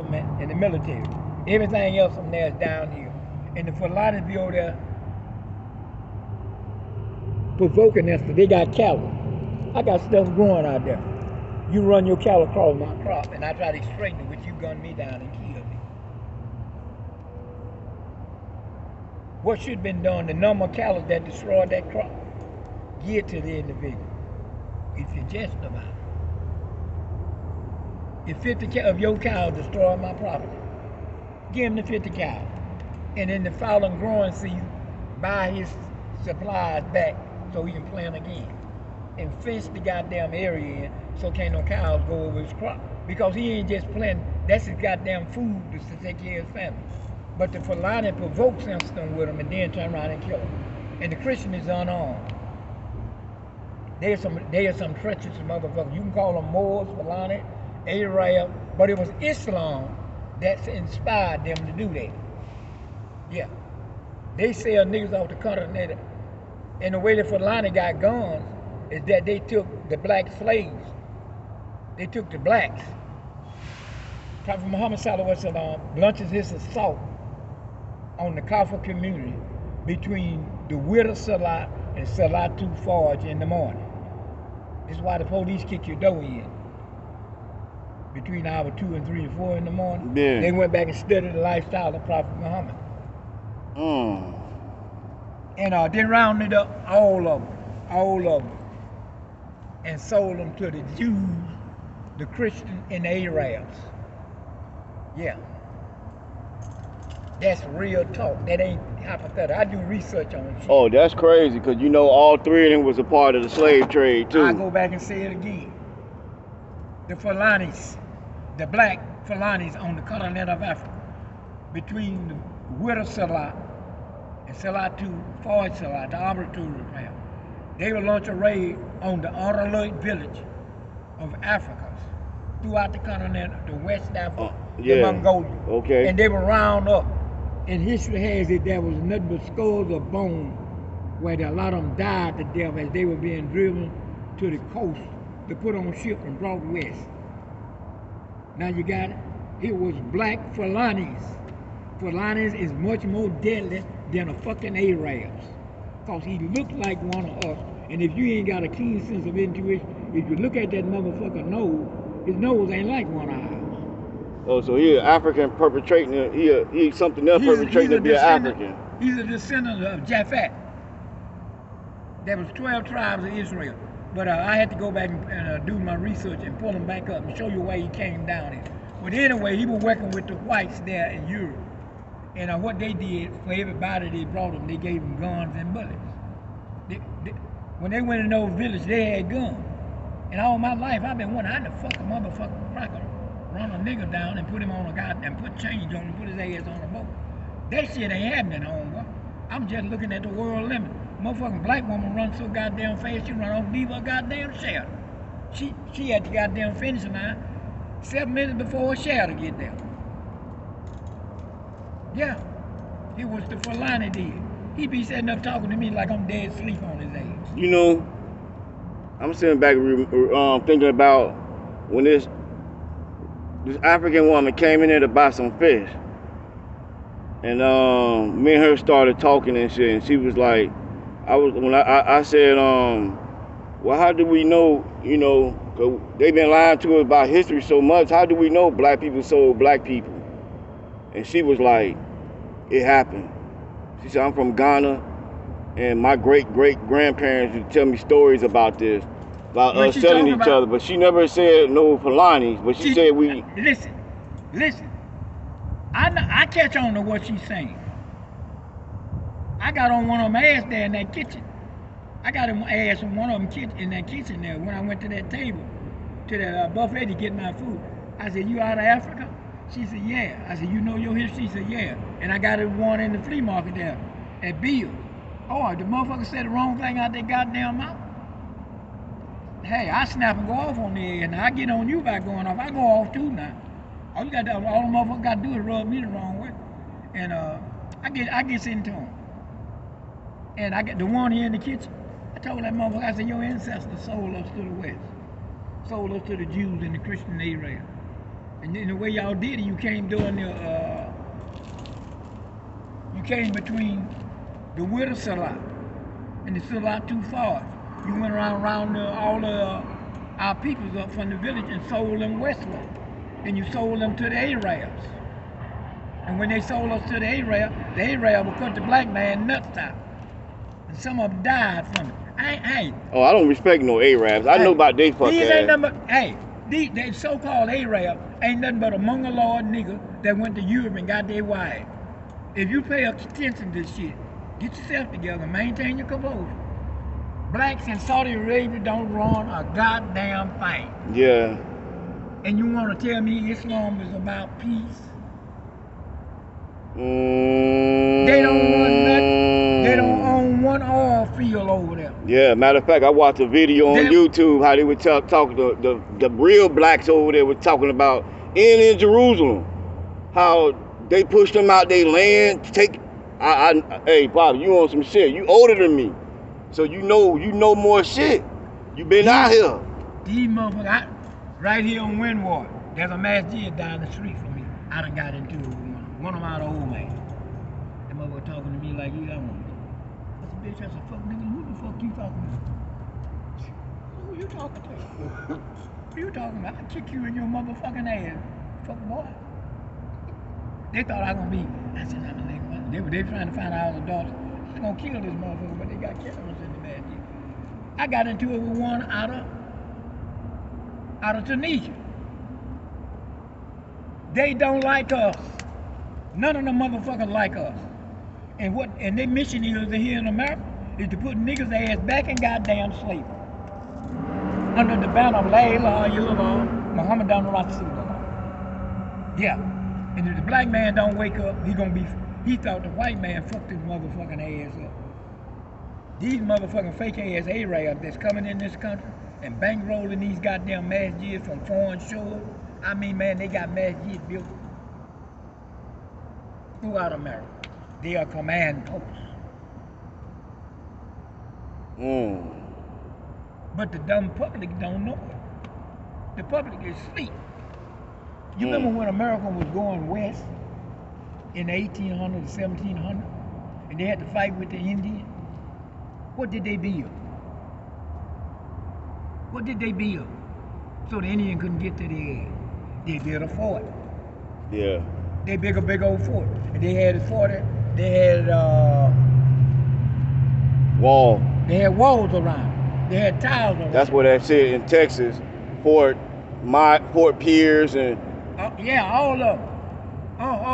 government and the military. Everything else from there is down here. And the Fulanis be over there provoking us, they got cattle. I got stuff growing out there. You run your cattle across my crop, and I try to straighten it, which you gun me down and kill me. What should have been done, the number of cattle that destroyed that crop, give to the individual. If you're just about it. If 50 of your cows destroy my property, give him the 50 cows. And in the following growing season, buy his supplies back so he can plant again. And fence the goddamn area in so can't no cows go over his crop. Because he ain't just planting, that's his goddamn food to take care of his family. But the Fulani provokes them with him and then turn around and kill him. And the Christian is unarmed. They are some treacherous motherfuckers. You can call them Moors, Fulani, Arab, but it was Islam that inspired them to do that. Yeah. They sell niggas off the continent. And the way the Fulani got guns is that they took the black slaves. They took the blacks. Prophet Muhammad Sallallahu Alaihi Wasallam launches his assault on the Kafir community between the Witter Salat and Salatu Forge in the morning. This is why the police kick your door in. Between hour 2 and 3 and 4 in the morning. Yeah. They went back and studied the lifestyle of Prophet Muhammad. And they rounded up all of them, and sold them to the Jews, the Christians, and the Arabs. Yeah. That's real talk. That ain't hypothetical. I do research on shit. Oh, that's crazy, because you know all three of them was a part of the slave trade, too. I go back and say it again. The Fulanis, the black Fulanis on the continent of Africa, between the Witter Salat and Salatu Forge Salat, the arbitrary camp, they will launch a raid on the Araloid village of Africa, throughout the continent, the West Africa, the Mongolia. Okay. And they will round up. And history has it there was nothing but skulls of bone where a lot of them died to death as they were being driven to the coast to put on ship and brought west. Now you got it. It was black Fulanis. Fulanis is much more deadly than a fucking Arabs. Because he looked like one of us. And if you ain't got a keen sense of intuition, if you look at that motherfucker nose, his nose ain't like one of ours. Oh, so he an African perpetrating, he something else perpetrating to be an African. He's a descendant of Japhet. There was 12 tribes of Israel. But I had to go back and do my research and pull him back up and show you why he came down here. But anyway, he was working with the whites there in Europe. And what they did for everybody they brought them, they gave them guns and bullets. When they went in those villages, they had guns. And all my life, I've been wondering how the fuck a motherfucker cracker run a nigga down and put him on a goddamn, put change on him, put his ass on a boat. That shit ain't happening, homeboy. I'm just looking at the world limit. Motherfucking black woman runs so goddamn fast, she run off, leave her goddamn shadow. She had the goddamn finish line 7 minutes before her shadow get there. Yeah, it was the Fulani did. He be sitting up talking to me like I'm dead asleep on his ass. You know, I'm sitting back thinking about when this African woman came in there to buy some fish. And me and her started talking and shit, and she was like, I said, well, how do we know, you know, 'cause they've been lying to us about history so much, how do we know black people sold black people? And she was like, it happened. She said, I'm from Ghana, and my great-great-grandparents would tell me stories about this, about us selling each other, but she never said no Fulanis, but she said we... Listen. I catch on to what she's saying. I got on one of them ass there in that kitchen. I got him ass on one of them in that kitchen there when I went to that table, to the buffet to get my food. I said, you out of Africa? She said, yeah. I said, you know your history? She said, yeah. And I got it one in the flea market there at Bill's. Oh, the motherfucker said the wrong thing out their goddamn mouth. Hey, I snap and go off on there, and I get on you by going off. I go off too now. All the motherfucker got to do is rub me the wrong way. And I get into him. And I get the one here in the kitchen. I told that motherfucker, I said, your ancestors sold us to the West. Sold us to the Jews and the Christian Arabs. And then the way y'all did it, you came during you came between the Widow Salat and the Salat too far. You went around all our peoples up from the village and sold them westward. And you sold them to the Arabs. And when they sold us to the Arab would cut the black man nuts out. And some of them died from it. Oh, I don't respect no Arabs. I know about they fuck these ass. ain't nothing but, they so-called Arab ain't nothing but a mongoloid nigga that went to Europe and got their wife. If you pay attention to this shit, get yourself together, maintain your composure. Blacks in Saudi Arabia don't run a goddamn thing. Yeah. And you want to tell me Islam is about peace? They don't run nothing. They don't own one oil field over there. Yeah, matter of fact, I watched a video on YouTube how they would talk the real blacks over there were talking about in Jerusalem, how they pushed them out their land. Hey, Bob, you on some shit? You older than me, so you know more shit. You been out here. These motherfuckers, right here on Windward, there's a masjid down the street from me. I done got into it with one of my old man. That motherfucker talking to me like you got one. I said, bitch, that's a fuck nigga. Who the fuck you talking to? Who you talking to? Who you talking about? I kick you in your motherfucking ass, fuck boy. They thought I was gonna be. I said, I'm a nigga. They trying to find out the daughters. I was gonna kill this motherfucker, but they got cameras in the masjid. I got into it with one out of Tunisia. They don't like us. None of them motherfuckers like us. And their mission is here in America is to put niggas' ass back in goddamn slavery. Under the banner of La ilaha illallah, Muhammadan Rasulullah. Yeah. And if the black man don't wake up, he thought the white man fucked his motherfucking ass up. These motherfucking fake ass Arabs that's coming in this country and bankrolling these goddamn masjids from foreign shores. I mean, man, they got masjids built throughout America. They are command posts. But the dumb public don't know it. The public is asleep. You remember when America was going west in the 1800s, 1700s, and they had to fight with the Indians? What did they build? What did they build? So the Indian couldn't get to the end. They built a fort. Yeah. They built a big old fort. And they had a fort, they had wall. They had walls around. They had tiles around. That's what that shit in Texas, Fort Pierce and yeah, all of them.